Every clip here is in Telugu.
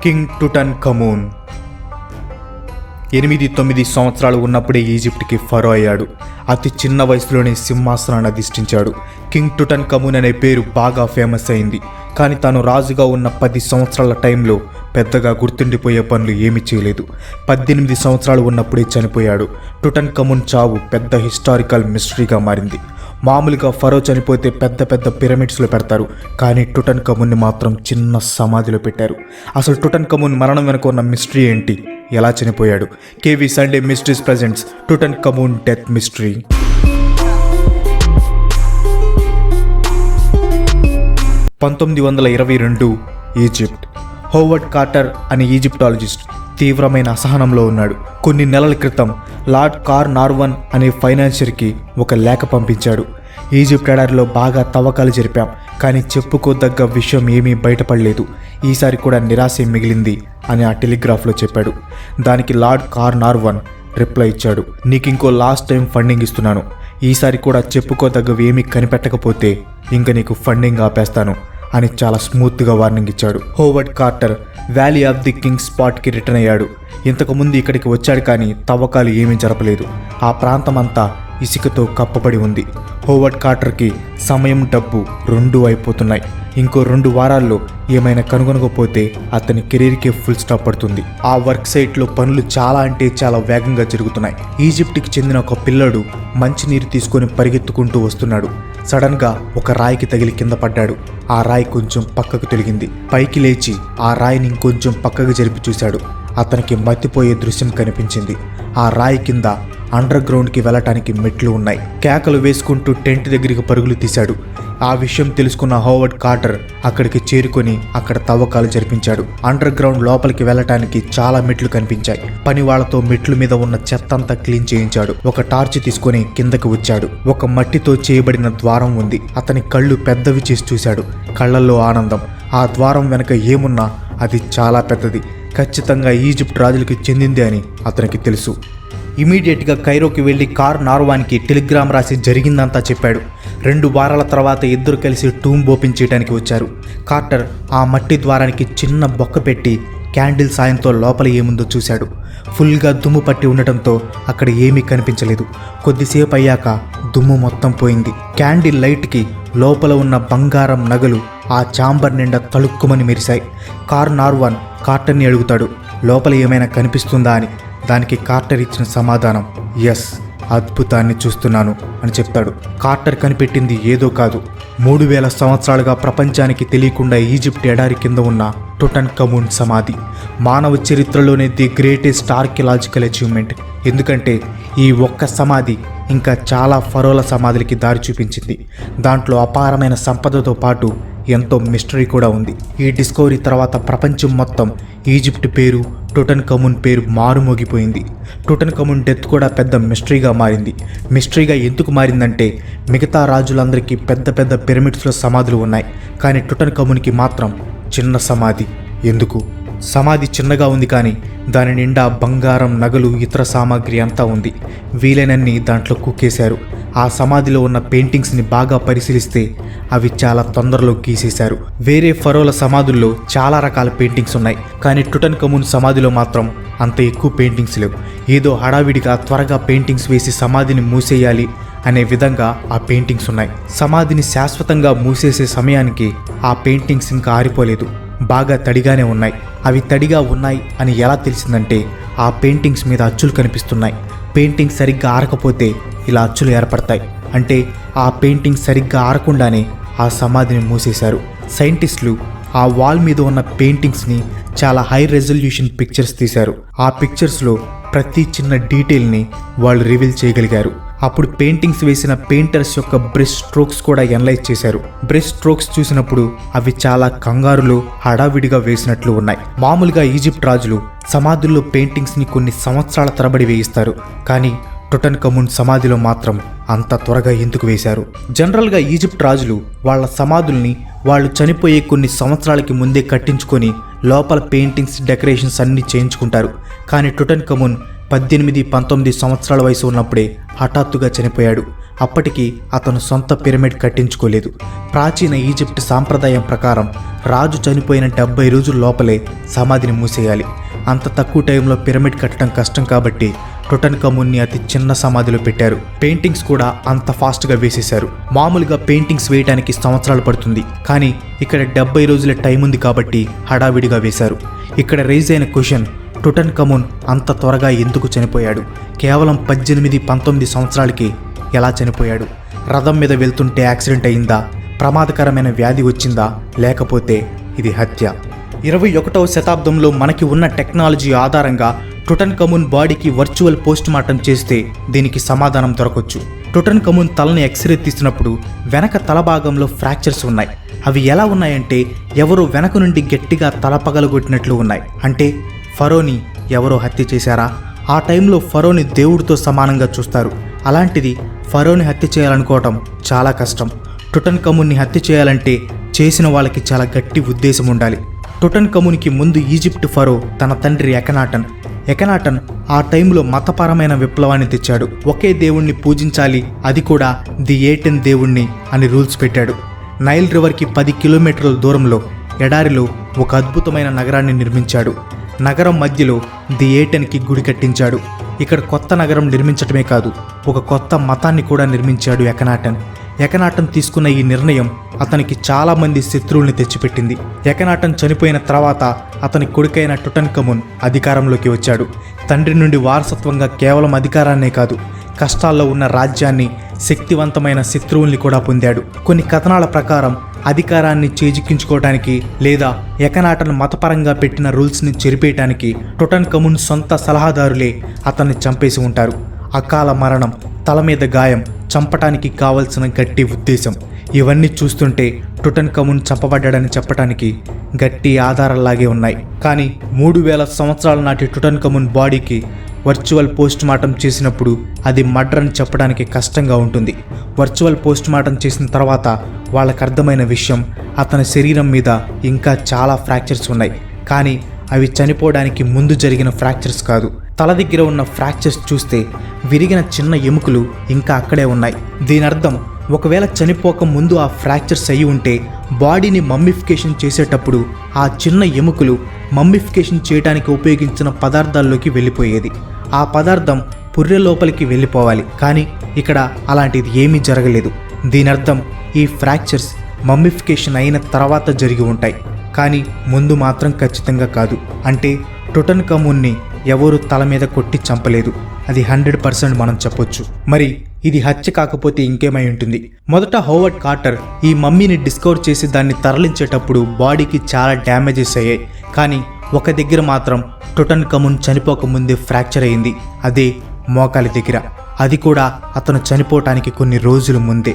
కింగ్ టుటన్ ఖమూన్ 8-9 సంవత్సరాలు ఉన్నప్పుడే ఈజిప్ట్కి ఫరో అయ్యాడు. అతి చిన్న వయసులోనే సింహాసనాన్ని అధిష్ఠించాడు. కింగ్ టుటన్ ఖమూన్ అనే పేరు బాగా ఫేమస్ అయింది. కానీ తాను రాజుగా ఉన్న 10 సంవత్సరాల టైంలో పెద్దగా గుర్తుండిపోయే పనులు ఏమీ చేయలేదు. 18 సంవత్సరాలు ఉన్నప్పుడే చనిపోయాడు. టుటన్ ఖమూన్ చావు పెద్ద హిస్టారికల్ మిస్టరీగా మారింది. మామూలుగా ఫరో చనిపోతే పెద్ద పెద్ద పిరమిడ్స్లో పెడతారు, కానీ టుటన్ ఖమూన్ని మాత్రం చిన్న సమాధిలో పెట్టారు. అసలు టుటన్ ఖమూన్ మరణం వెనుక ఉన్న మిస్టరీ ఏంటి, ఎలా చనిపోయాడు? KV Sunday mysteries presents Tutankhamun death mystery. 1922 Egypt. Howard Carter అనే ఈజిప్టాలజిస్ట్ తీవ్రమైన అసహనంలో ఉన్నాడు. కొన్ని నెలల క్రితం లార్డ్ కార్నార్వన్ అనే ఫైనాన్షియర్కి ఒక లేఖ పంపించాడు. ఈజిప్ట్ ఎడారిలో బాగా తవ్వకాలు జరిపాం, కానీ చెప్పుకోదగ్గ విషయం ఏమీ బయటపడలేదు. ఈసారి కూడా నిరాశే మిగిలింది అని ఆ టెలిగ్రాఫ్లో చెప్పాడు. దానికి లార్డ్ కార్నార్వన్ రిప్లై ఇచ్చాడు, నీకు ఇంకో లాస్ట్ టైం ఫండింగ్ ఇస్తున్నాను. ఈసారి కూడా చెప్పుకోదగ్గవి ఏమీ కనిపెట్టకపోతే ఇంక నీకు ఫండింగ్ ఆపేస్తాను అని చాలా స్మూత్గా వార్నింగ్ ఇచ్చాడు. Howard Carter valley of the kings స్పాట్కి రిటర్న్ అయ్యాడు. ఇంతకుముందు ఇక్కడికి వచ్చాడు, కానీ తవ్వకాలు ఏమీ జరపలేదు. ఆ ప్రాంతం అంతా ఇసుకతో కప్పబడి ఉంది. హోవర్డ్ కార్టర్కి సమయం, డబ్బు రెండూ అయిపోతున్నాయి. ఇంకో 2 వారాల్లో ఏమైనా కనుగొనకపోతే అతని కెరీర్కే ఫుల్ స్టాప్ పడుతుంది. ఆ వర్క్ సైట్లో పనులు చాలా అంటే చాలా వేగంగా జరుగుతున్నాయి. ఈజిప్ట్కి చెందిన ఒక పిల్లడు మంచినీరు తీసుకొని పరిగెత్తుకుంటూ వస్తున్నాడు. సడన్గా ఒక రాయికి తగిలి కింద పడ్డాడు. ఆ రాయి కొంచెం పక్కకు తొలగింది. పైకి లేచి ఆ రాయిని ఇంకొంచెం పక్కకు జరిపి చూశాడు. అతనికి మతిపోయే దృశ్యం కనిపించింది. ఆ రాయి కింద అండర్ గ్రౌండ్కి వెళ్ళటానికి మెట్లు ఉన్నాయి. కేకలు వేసుకుంటూ టెంట్ దగ్గరికి పరుగులు తీశాడు. ఆ విషయం తెలుసుకున్న హోవర్డ్ కార్టర్ అక్కడికి చేరుకొని అక్కడ తవ్వకాలు జరిపించాడు. అండర్ గ్రౌండ్ లోపలికి వెళ్ళటానికి చాలా మెట్లు కనిపించాయి. పని వాళ్లతో మెట్ల మీద ఉన్న చెత్తంతా క్లీన్ చేయించాడు. ఒక టార్చ్ తీసుకొని కిందకి వచ్చాడు. ఒక మట్టితో చేయబడిన ద్వారం ఉంది. అతని కళ్ళు పెద్దవి చేసి చూశాడు. కళ్ళల్లో ఆనందం. ఆ ద్వారం వెనక ఏమున్నా అది చాలా పెద్దది. ఖచ్చితంగా ఈజిప్ట్ రాజులకి చెందింది అని అతనికి తెలుసు. ఇమీడియట్గా కైరోకి వెళ్ళి కార్నార్వాన్కి టెలిగ్రామ్ రాసి జరిగిందంతా చెప్పాడు. 2 వారాల తర్వాత ఇద్దరు కలిసి టూంబ్ ఓపెన్ చేయడానికి వచ్చారు. కార్టర్ ఆ మట్టి ద్వారానికి చిన్న బొక్క పెట్టి క్యాండిల్ సాయంతో లోపల ఏముందో చూశాడు. ఫుల్గా దుమ్ము పట్టి ఉండటంతో అక్కడ ఏమీ కనిపించలేదు. కొద్దిసేపు అయ్యాక దుమ్ము మొత్తం పోయింది. క్యాండిల్ లైట్కి లోపల ఉన్న బంగారం నగలు ఆ ఛాంబర్ నిండా తళుక్కుమని మెరిశాయి. కార్నార్వాన్ కార్టర్ని అడుగుతాడు, లోపల ఏమైనా కనిపిస్తుందా అని. దానికి కార్టర్ ఇచ్చిన సమాధానం, ఎస్, అద్భుతాన్ని చూస్తున్నాను అని చెప్తాడు. కార్టర్ కనిపెట్టింది ఏదో కాదు, 3000 సంవత్సరాలుగా ప్రపంచానికి తెలియకుండా ఈజిప్ట్ ఎడారి కింద ఉన్న టుటన్ ఖమూన్ సమాధి. మానవ చరిత్రలోనే ది గ్రేటెస్ట్ ఆర్కియలాజికల్ అచీవ్మెంట్. ఎందుకంటే ఈ ఒక్క సమాధి ఇంకా చాలా ఫరోల సమాధులకి దారి చూపించింది. దాంట్లో అపారమైన సంపదతో పాటు ఎంతో మిస్టరీ కూడా ఉంది. ఈ డిస్కవరీ తర్వాత ప్రపంచం మొత్తం ఈజిప్ట్ పేరు, టుటన్ ఖమూన్ పేరు మారుమోగిపోయింది. టుటన్ ఖమూన్ డెత్ కూడా పెద్ద మిస్టరీగా మారింది. మిస్టరీగా ఎందుకు మారిందంటే మిగతా రాజులందరికీ పెద్ద పెద్ద పిరమిడ్స్లో సమాధులు ఉన్నాయి, కానీ టుటన్ ఖమూన్కి మాత్రం చిన్న సమాధి. ఎందుకు? సమాధి చిన్నగా ఉంది, కానీ దాని నిండా బంగారం, నగలు, ఇతర సామాగ్రి అంతా ఉంది. వీలైనన్ని దాంట్లో కుక్కేశారు. ఆ సమాధిలో ఉన్న పెయింటింగ్స్ని బాగా పరిశీలిస్తే అవి చాలా తొందరలో గీసేశారు. వేరే ఫరోల సమాధుల్లో చాలా రకాల పెయింటింగ్స్ ఉన్నాయి, కానీ టుటన్ ఖమూన్ సమాధిలో మాత్రం అంత ఎక్కువ పెయింటింగ్స్ లేవు. ఏదో హడావిడిగా త్వరగా పెయింటింగ్స్ వేసి సమాధిని మూసేయాలి అనే విధంగా ఆ పెయింటింగ్స్ ఉన్నాయి. సమాధిని శాశ్వతంగా మూసేసే సమయానికి ఆ పెయింటింగ్స్ ఇంకా ఆరిపోలేదు, బాగా తడిగానే ఉన్నాయి. అవి తడిగా ఉన్నాయి అని ఎలా తెలిసిందంటే ఆ పెయింటింగ్స్ మీద అచ్చులు కనిపిస్తున్నాయి. పెయింటింగ్ సరిగ్గా ఆరకపోతే ఇలా అచ్చులు ఏర్పడతాయి. అంటే ఆ పెయింటింగ్ సరిగ్గా ఆరకుండానే ఆ సమాధిని మూసేశారు. సైంటిస్టులు ఆ వాల్ మీద ఉన్న పెయింటింగ్స్ని చాలా హై రెజల్యూషన్ పిక్చర్స్ తీశారు. ఆ పిక్చర్స్లో ప్రతి చిన్న డీటెయిల్ని వాళ్ళు రివీల్ చేయగలిగారు. అప్పుడు పెయింటింగ్స్ వేసిన పెయింటర్స్ యొక్క బ్రష్ స్ట్రోక్స్ కూడా ఎనలైజ్ చేశారు. బ్రష్ స్ట్రోక్స్ చూసినప్పుడు అవి చాలా కంగారులో హడావిడిగా వేసినట్లు ఉన్నాయి. మామూలుగా ఈజిప్ట్ రాజులు సమాధుల్లో పెయింటింగ్స్ని కొన్ని సంవత్సరాల తరబడి వేయిస్తారు, కానీ టుటన్ ఖమూన్ సమాధిలో మాత్రం అంత త్వరగా ఎందుకు వేశారు? జనరల్గా ఈజిప్ట్ రాజులు వాళ్ళ సమాధుల్ని వాళ్ళు చనిపోయే కొన్ని సంవత్సరాలకి ముందే కట్టించుకొని లోపల పెయింటింగ్స్, డెకరేషన్స్ అన్నీ చేయించుకుంటారు. కానీ టుటన్ ఖమూన్ 18-19 సంవత్సరాల వయసు ఉన్నప్పుడే హఠాత్తుగా చనిపోయాడు. అప్పటికి అతను సొంత పిరమిడ్ కట్టించుకోలేదు. ప్రాచీన ఈజిప్ట్ సాంప్రదాయం ప్రకారం రాజు చనిపోయిన 70 రోజుల లోపలే సమాధిని మూసేయాలి. అంత తక్కువ టైంలో పిరమిడ్ కట్టడం కష్టం కాబట్టి టుటన్ఖమూన్ని అతి చిన్న సమాధిలో పెట్టారు. పెయింటింగ్స్ కూడా అంత ఫాస్ట్గా వేసేశారు. మామూలుగా పెయింటింగ్స్ వేయడానికి సంవత్సరాలు పడుతుంది, కానీ ఇక్కడ 70 రోజుల టైం ఉంది కాబట్టి హడావిడిగా వేశారు. ఇక్కడ రైజ్ అయిన క్వశ్చన్, టుటన్ఖమూన్ అంత త్వరగా ఎందుకు చనిపోయాడు? కేవలం 18-19 సంవత్సరాలకి ఎలా చనిపోయాడు? రథం మీద వెళ్తుంటే యాక్సిడెంట్ అయిందా? ప్రమాదకరమైన వ్యాధి వచ్చిందా? లేకపోతే ఇది హత్య? 21వ శతాబ్దంలో మనకి ఉన్న టెక్నాలజీ ఆధారంగా టుటన్ఖమూన్ బాడీకి వర్చువల్ పోస్ట్ మార్టం చేస్తే దీనికి సమాధానం దొరకవచ్చు. టుటన్ఖమూన్ తలని ఎక్స్రే తీసినప్పుడు వెనక తల భాగంలో ఫ్రాక్చర్స్ ఉన్నాయి. అవి ఎలా ఉన్నాయంటే ఎవరో వెనక నుండి గట్టిగా తల పగలగొట్టినట్లు ఉన్నాయి. అంటే ఫరోని ఎవరో హత్య చేశారా? ఆ టైంలో ఫరోని దేవుడితో సమానంగా చూస్తారు. అలాంటిది ఫరోని హత్య చేయాలనుకోవటం చాలా కష్టం. టుటన్ఖమూన్ని హత్య చేయాలంటే చేసిన వాళ్ళకి చాలా గట్టి ఉద్దేశం ఉండాలి. టుటన్ఖమూన్కి ముందు ఈజిప్ట్ ఫరో తన తండ్రి ఎకనాటన్ ఆ టైంలో మతపరమైన విప్లవాన్ని తెచ్చాడు. ఒకే దేవుణ్ణి పూజించాలి, అది కూడా ది ఏటెన్ దేవుణ్ణి అని రూల్స్ పెట్టాడు. నైల్ రివర్కి 10 కిలోమీటర్ల దూరంలో ఎడారిలో ఒక అద్భుతమైన నగరాన్ని నిర్మించాడు. నగరం మధ్యలో ది ఏటెన్కి గుడి కట్టించాడు. ఇక్కడ కొత్త నగరం నిర్మించటమే కాదు, ఒక కొత్త మతాన్ని కూడా నిర్మించాడు ఎకనాటన్ తీసుకున్న ఈ నిర్ణయం అతనికి చాలా మంది శత్రువుల్ని తెచ్చిపెట్టింది. ఎకనాటన్ చనిపోయిన తర్వాత అతని కొడుకైన టుటన్ఖమూన్ అధికారంలోకి వచ్చాడు. తండ్రి నుండి వారసత్వంగా కేవలం అధికారాన్నే కాదు, కష్టాల్లో ఉన్న రాజ్యాన్ని, శక్తివంతమైన శత్రువుల్ని కూడా పొందాడు. కొన్ని కథనాల ప్రకారం అధికారాన్ని చేజిక్కించుకోవడానికి లేదా ఎకనాటన్ మతపరంగా పెట్టిన రూల్స్ని చెరిపేయటానికి టుటన్ఖమూన్ సొంత సలహాదారులే అతన్ని చంపేసి ఉంటారు. అకాల మరణం, తల మీద గాయం, చంపటానికి కావలసిన గట్టి ఉద్దేశం, ఇవన్నీ చూస్తుంటే టుటన్ఖమూన్ చంపబడ్డాడని చెప్పడానికి గట్టి ఆధారాల్లాగే ఉన్నాయి. కానీ 3000 సంవత్సరాల నాటి టుటన్ఖమూన్ బాడీకి వర్చువల్ పోస్ట్ మార్టం చేసినప్పుడు అది మర్డర్ అని చెప్పడానికి కష్టంగా ఉంటుంది. వర్చువల్ పోస్ట్ మార్టం చేసిన తర్వాత వాళ్ళకు అర్థమైన విషయం, అతని శరీరం మీద ఇంకా చాలా ఫ్రాక్చర్స్ ఉన్నాయి, కానీ అవి చనిపోవడానికి ముందు జరిగిన ఫ్రాక్చర్స్ కాదు. తల దగ్గర ఉన్న ఫ్రాక్చర్స్ చూస్తే విరిగిన చిన్న ఎముకలు ఇంకా అక్కడే ఉన్నాయి. దీని అర్థం ఒకవేళ చనిపోక ముందు ఆ ఫ్రాక్చర్స్ అయ్యి ఉంటే బాడీని మమ్మిఫికేషన్ చేసేటప్పుడు ఆ చిన్న ఎముకలు మమ్మిఫికేషన్ చేయడానికి ఉపయోగించిన పదార్థాల్లోకి వెళ్ళిపోయేది. ఆ పదార్థం పుర్రె లోపలికి వెళ్ళిపోవాలి, కానీ ఇక్కడ అలాంటిది ఏమీ జరగలేదు. దీని అర్థం ఈ ఫ్రాక్చర్స్ మమ్మిఫికేషన్ అయిన తర్వాత జరిగి ఉంటాయి, కానీ ముందు మాత్రం ఖచ్చితంగా కాదు. అంటే టుటన్ఖమూన్ని ఎవరు తల మీద కొట్టి చంపలేదు, అది 100% మనం చెప్పొచ్చు. మరి ఇది హత్య కాకపోతే ఇంకేమై ఉంటుంది? మొదట హోవర్డ్ కార్టర్ ఈ మమ్మీని డిస్కవర్ చేసి దాన్ని తరలించేటప్పుడు బాడీకి చాలా డ్యామేజెస్ అయ్యాయి, కానీ ఒక దగ్గర మాత్రం టుటన్ఖమూన్ చనిపోకముందే ఫ్రాక్చర్ అయింది, అదే మోకాలి దగ్గర. అది కూడా అతను చనిపోవటానికి కొన్ని రోజుల ముందే.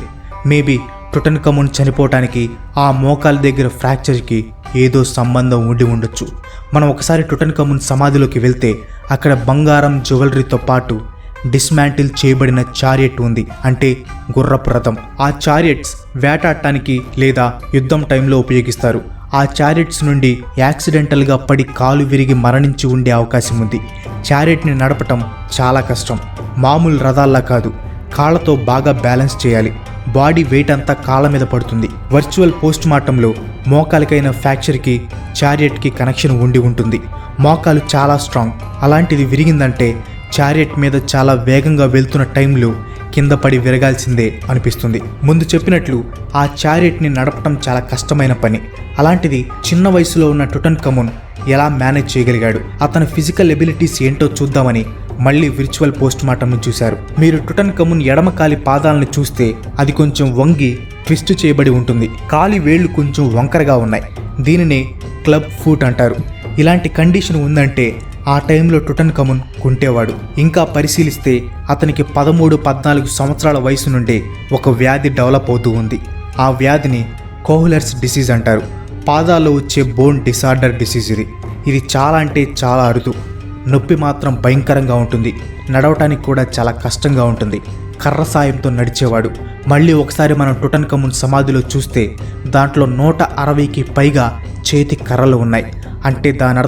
మేబీ టుటన్ఖమూన్ చనిపోవటానికి ఆ మోకాలి దగ్గర ఫ్రాక్చర్కి ఏదో సంబంధం ఉండి ఉండొచ్చు. మనం ఒకసారి టుటన్ఖమూన్ సమాధిలోకి వెళ్తే అక్కడ బంగారం జ్యువెలరీతో పాటు డిస్మాంటిల్ చేయబడిన చారియట్ ఉంది, అంటే గుర్రపు రథం. ఆ చారియట్స్ వేటాడటానికి లేదా యుద్ధం టైంలో ఉపయోగిస్తారు. ఆ చారియట్స్ నుండి యాక్సిడెంటల్గా పడి కాలు విరిగి మరణించి ఉండే అవకాశం ఉంది. చారియట్ని నడపటం చాలా కష్టం, మామూలు రథాల్లా కాదు. కాళ్ళతో బాగా బ్యాలెన్స్ చేయాలి, బాడీ వెయిట్ అంతా కాళ్ళ మీద పడుతుంది. వర్చువల్ పోస్ట్ మార్టంలో మోకాలికైన ఫ్రాక్చర్కి చారియట్కి కనెక్షన్ ఉండి ఉంటుంది. మోకాలు చాలా స్ట్రాంగ్, అలాంటిది విరిగిందంటే చారియట్ మీద చాలా వేగంగా వెళ్తున్న టైంలో కింద పడి విరగాల్సిందే అనిపిస్తుంది. ముందు చెప్పినట్లు ఆ చారియట్ని నడపటం చాలా కష్టమైన పని. అలాంటిది చిన్న వయసులో ఉన్న టుటన్ఖమూన్ ఎలా మేనేజ్ చేయగలిగాడు? అతని ఫిజికల్ ఎబిలిటీస్ ఏంటో చూద్దామని మళ్ళీ విర్చువల్ పోస్ట్ మార్టంను చూశారు. మీరు టుటన్ఖమూన్ ఎడమ కాలి పాదాలను చూస్తే అది కొంచెం వంగి ట్విస్ట్ చేయబడి ఉంటుంది. కాలి వేళ్లు కొంచెం వంకరగా ఉన్నాయి. దీనినే క్లబ్ ఫూట్ అంటారు. ఇలాంటి కండిషన్ ఉందంటే ఆ టైంలో టుటన్ఖమూన్ కుంటేవాడు. ఇంకా పరిశీలిస్తే అతనికి 13-14 సంవత్సరాల వయసు నుండే ఒక వ్యాధి డెవలప్ అవుతూ ఉంది. ఆ వ్యాధిని కోహ్లర్స్ డిసీజ్ అంటారు. పాదాల్లో వచ్చే బోన్ డిసార్డర్ డిసీజ్ ఇది చాలా అంటే చాలా అరుదు. నొప్పి మాత్రం భయంకరంగా ఉంటుంది. నడవటానికి కూడా చాలా కష్టంగా ఉంటుంది. కర్ర సాయంతో నడిచేవాడు. మళ్ళీ ఒకసారి మనం టుటన్ఖమూన్ సమాధిలో చూస్తే దాంట్లో 160కి పైగా చేతి కర్రలు ఉన్నాయి. అంటే దాని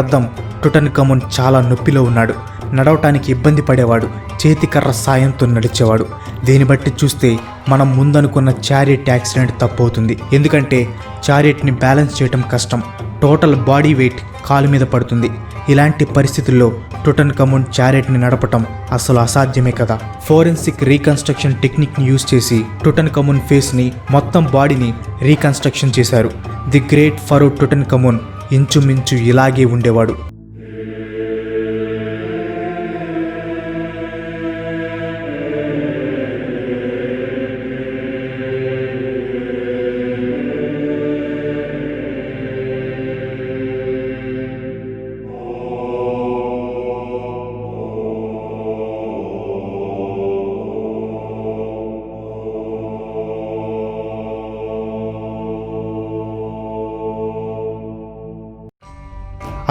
అర్థం టుటన్ఖమూన్ చాలా నొప్పిలో ఉన్నాడు. నడవటానికి ఇబ్బంది పడేవాడు, చేతికర్ర సాయంతో నడిచేవాడు. దీన్ని బట్టి చూస్తే మనం ముందనుకున్న చారియట్ యాక్సిడెంట్ తప్పవుతుంది. ఎందుకంటే చారియట్ని బ్యాలెన్స్ చేయడం కష్టం, టోటల్ బాడీ వెయిట్ కాలు మీద పడుతుంది. ఇలాంటి పరిస్థితుల్లో టుటన్ఖమూన్ చారియట్ని నడపటం అసలు అసాధ్యమే కదా. ఫోరెన్సిక్ రీకన్స్ట్రక్షన్ టెక్నిక్ని యూజ్ చేసి టుటన్ఖమూన్ ఫేస్ని, మొత్తం బాడీని రీకన్స్ట్రక్షన్ చేశారు. ది గ్రేట్ ఫరో టుటన్ఖమూన్ ఇంచుమించు ఇలాగే ఉండేవాడు.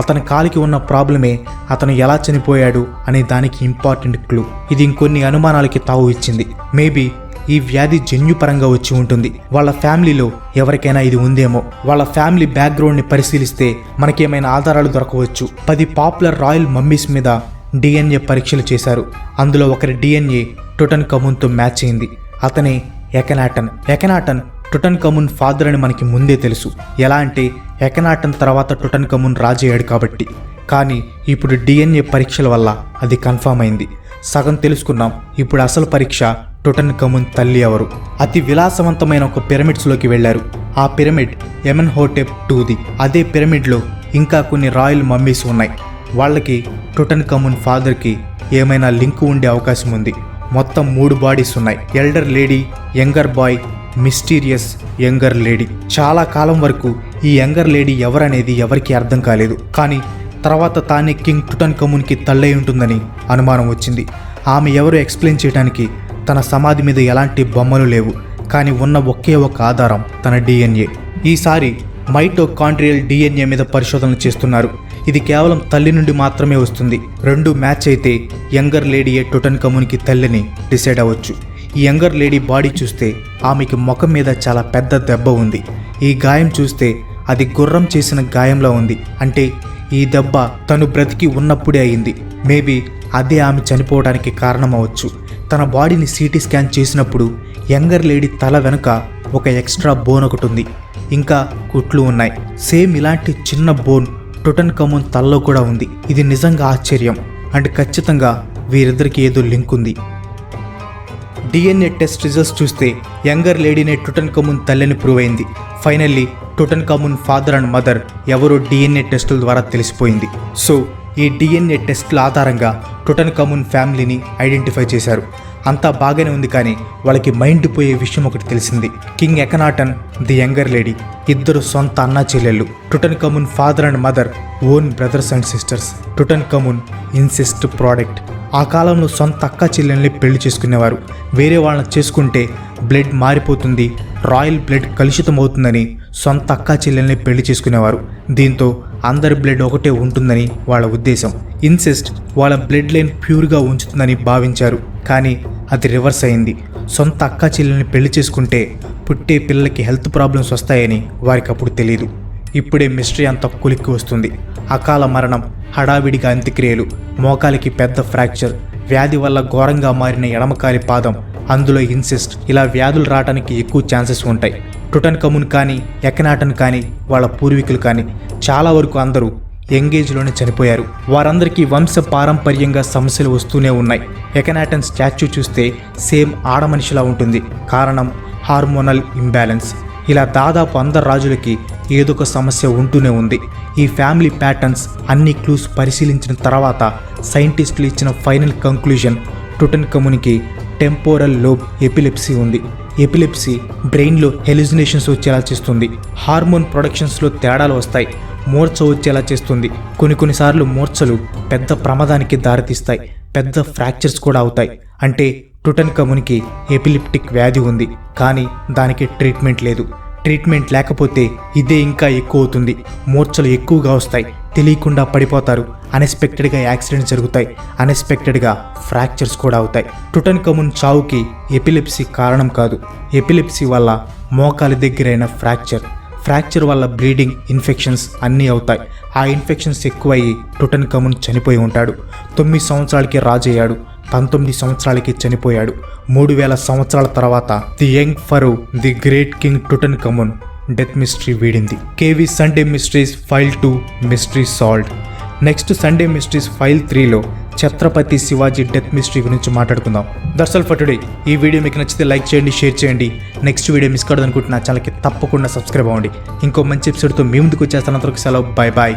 అతని కాలికి ఉన్న ప్రాబ్లమే అతను ఎలా చనిపోయాడు అనే దానికి ఇంపార్టెంట్ క్లూ. ఇది ఇంకొన్ని అనుమానాలకి తావు ఇచ్చింది. మేబీ ఈ వ్యాధి జన్యుపరంగా వచ్చి ఉంటుంది. వాళ్ళ ఫ్యామిలీలో ఎవరికైనా ఇది ఉందేమో. వాళ్ళ ఫ్యామిలీ బ్యాక్గ్రౌండ్ని పరిశీలిస్తే మనకేమైనా ఆధారాలు దొరకవచ్చు. 10 పాపులర్ రాయల్ మమ్మీస్ మీద DNA పరీక్షలు చేశారు. అందులో ఒకరి DNA టుటన్ఖమూన్తో మ్యాచ్ అయింది. అతనే ఎఖనాటన్. ఎఖనాటన్ టుటన్ఖమూన్ ఫాదర్ అని మనకి ముందే తెలుసు. ఎలా అంటే ఎఖనాటన్ తర్వాత టుటన్ఖమూన్ రాజయ్యాడు కాబట్టి. కానీ ఇప్పుడు DNA పరీక్షల వల్ల అది కన్ఫర్మ్ అయింది. సగం తెలుసుకున్నాం. ఇప్పుడు అసలు పరీక్ష టుటన్ఖమూన్ తల్లి ఎవరు. అతి విలాసవంతమైన ఒక పిరమిడ్స్లోకి వెళ్లారు. ఆ పిరమిడ్ ఎమెన్హోటెప్ IIది. అదే పిరమిడ్లో ఇంకా కొన్ని రాయల్ మమ్మీస్ ఉన్నాయి. వాళ్ళకి టుటన్ఖమూన్ ఫాదర్కి ఏమైనా లింక్ ఉండే అవకాశం ఉంది. మొత్తం 3 బాడీస్ ఉన్నాయి. Elder lady, younger boy, mysterious younger lady. చాలా కాలం వరకు ఈ యంగర్ లేడీ ఎవరనేది ఎవరికి అర్థం కాలేదు. కానీ తర్వాత తానే కింగ్ టుటన్ఖమూన్కి తల్లై ఉంటుందని అనుమానం వచ్చింది. ఆమె ఎవరు ఎక్స్ప్లెయిన్ చేయడానికి తన సమాధి మీద ఎలాంటి బొమ్మలు లేవు. కానీ ఉన్న ఒకే ఒక ఆధారం తన DNA. ఈసారి మైటోకాండ్రియల్ DNA మీద పరిశోధనలు చేస్తున్నారు. ఇది కేవలం తల్లి నుండి మాత్రమే వస్తుంది. 2 మ్యాచ్ అయితే యంగర్ లేడీయే టుటన్ఖమూన్కి తల్లిని డిసైడ్ అవ్వచ్చు. ఈ యంగర్ లేడీ బాడీ చూస్తే ఆమెకి ముఖం మీద చాలా పెద్ద దెబ్బ ఉంది. ఈ గాయం చూస్తే అది గుర్రం చేసిన గాయంలా ఉంది. అంటే ఈ దెబ్బ తను బ్రతికి ఉన్నప్పుడే అయింది. మేబీ అదే ఆమె చనిపోవడానికి కారణం అవ్వచ్చు. తన బాడీని CT స్కాన్ చేసినప్పుడు యంగర్ లేడీ తల వెనుక ఒక ఎక్స్ట్రా బోన్ ఒకటి ఉంది. ఇంకా కుట్లు ఉన్నాయి. సేమ్ ఇలాంటి చిన్న బోన్ టుటన్ఖమూన్ తలలో కూడా ఉంది. ఇది నిజంగా ఆశ్చర్యం. అండ్ ఖచ్చితంగా వీరిద్దరికి ఏదో లింక్ ఉంది. DNA టెస్ట్ రిజల్ట్స్ చూస్తే యంగర్ లేడీనే టుటన్ఖమూన్ తల్లిని ప్రూవ్ అయింది. ఫైనల్లీ టుటన్ఖమూన్ ఫాదర్ అండ్ మదర్ ఎవరో DNA టెస్టుల ద్వారా తెలిసిపోయింది. సో ఈ DNA టెస్టుల ఆధారంగా టుటన్ఖమూన్ ఫ్యామిలీని ఐడెంటిఫై చేశారు. అంతా బాగానే ఉంది. కానీ వాళ్ళకి మైండ్ పోయే విషయం ఒకటి తెలిసింది. King Akhenaten, the younger lady ఇద్దరు సొంత అన్నా చెల్లెళ్ళు. Tutankhamun father and mother own brothers and sisters. Tutankhamun incest product. ఆ కాలంలో సొంత అక్క చెల్లెల్ని పెళ్లి చేసుకునేవారు. వేరే వాళ్ళని చేసుకుంటే బ్లడ్ మారిపోతుంది, రాయల్ బ్లడ్ కలుషితం అవుతుందని సొంత అక్క చెల్లెల్ని పెళ్లి చేసుకునేవారు. దీంతో అందరి బ్లడ్ ఒకటే ఉంటుందని వాళ్ళ ఉద్దేశం. ఇన్సెస్ట్ వాళ్ళ బ్లడ్ లైన్ ప్యూర్గా ఉంచుతుందని భావించారు. కానీ అది రివర్స్ అయింది. సొంత అక్క చెల్లెల్ని పెళ్లి చేసుకుంటే పుట్టే పిల్లలకి హెల్త్ ప్రాబ్లమ్స్ వస్తాయని వారికి అప్పుడు తెలియదు. ఇప్పుడే మిస్టరీ అంతా కొలిక్కి వస్తుంది. అకాల మరణం, హడావిడిగా అంత్యక్రియలు, మోకాలికి పెద్ద ఫ్రాక్చర్, వ్యాధి వల్ల ఘోరంగా మారిన ఎడమకాలి పాదం, అందులో ఇన్సెస్ట్. ఇలా వ్యాధులు రావడానికి ఎక్కువ ఛాన్సెస్ ఉంటాయి. టుటన్ఖమూన్ కానీ, ఎఖనాటన్ కానీ, వాళ్ళ పూర్వీకులు కానీ చాలా వరకు అందరూ యంగేజ్లోనే చనిపోయారు. వారందరికీ వంశ పారంపర్యంగా సమస్యలు వస్తూనే ఉన్నాయి. ఎఖనాటన్ స్టాచ్యూ చూస్తే సేమ్ ఆడమనిషిలా ఉంటుంది. కారణం హార్మోనల్ ఇంబ్యాలెన్స్. ఇలా దాదాపు అందరు రాజులకి ఏదో ఒక సమస్య ఉంటూనే ఉంది. ఈ ఫ్యామిలీ ప్యాటర్న్స్ అన్ని క్లూస్ పరిశీలించిన తర్వాత సైంటిస్టులు ఇచ్చిన ఫైనల్ కంక్లూజన్ టుటన్ఖమూన్కి టెంపోరల్ లోబ్ ఎపిలెప్సీ ఉంది. ఎపిలెప్సీ బ్రెయిన్లో హెల్యూసినేషన్స్ వచ్చేలా చేస్తుంది. హార్మోన్ ప్రొడక్షన్స్లో తేడాలు వస్తాయి. మూర్ఛ వచ్చేలా చేస్తుంది. కొన్నిసార్లు మూర్ఛలు పెద్ద ప్రమాదానికి దారితీస్తాయి. పెద్ద ఫ్రాక్చర్స్ కూడా అవుతాయి. అంటే టుటన్ఖమూన్కి ఎపిలిప్టిక్ వ్యాధి ఉంది. కానీ దానికి ట్రీట్మెంట్ లేదు. ట్రీట్మెంట్ లేకపోతే ఇదే ఇంకా ఎక్కువ అవుతుంది. మూర్ఛలు ఎక్కువగా వస్తాయి. తెలియకుండా పడిపోతారు. అన్ఎక్స్పెక్టెడ్గా యాక్సిడెంట్స్ జరుగుతాయి. అన్ఎక్స్పెక్టెడ్గా ఫ్రాక్చర్స్ కూడా అవుతాయి. టుటన్ఖమూన్ చావుకి ఎపిలెప్సీ కారణం కాదు. ఎపిలెప్సీ వల్ల మోకాలి దగ్గరైన ఫ్రాక్చర్ వల్ల బ్లీడింగ్, ఇన్ఫెక్షన్స్ అన్నీ అవుతాయి. ఆ ఇన్ఫెక్షన్స్ ఎక్కువయ్యి టుటన్ఖామున్ చనిపోయి ఉంటాడు. 9 సంవత్సరాలకి రాజయ్యాడు. 19 సంవత్సరాలకి చనిపోయాడు. 3000 సంవత్సరాల తర్వాత the young pharaoh, the great king Tutankhamun death mystery వీడింది. KV Sunday mysteries file 2 mystery solved. Next Sunday mysteries file 3లో ఛత్రపతి శివాజీ డెత్ మిస్టరీ గురించి మాట్లాడుకుందాం. That's all for today. ఈ వీడియో మీకు నచ్చితే లైక్ చేయండి, షేర్ చేయండి. నెక్స్ట్ వీడియో మిస్ కావద్దు అనుకుంటున్నా ఛానల్కి తప్పకుండా సబ్స్క్రైబ్ అవ్వండి. ఇంకో మంచి ఎపిసోడ్తో మీ ముందుకు వచ్చేస్తాను. అంతవరకు సెలవు. Bye bye.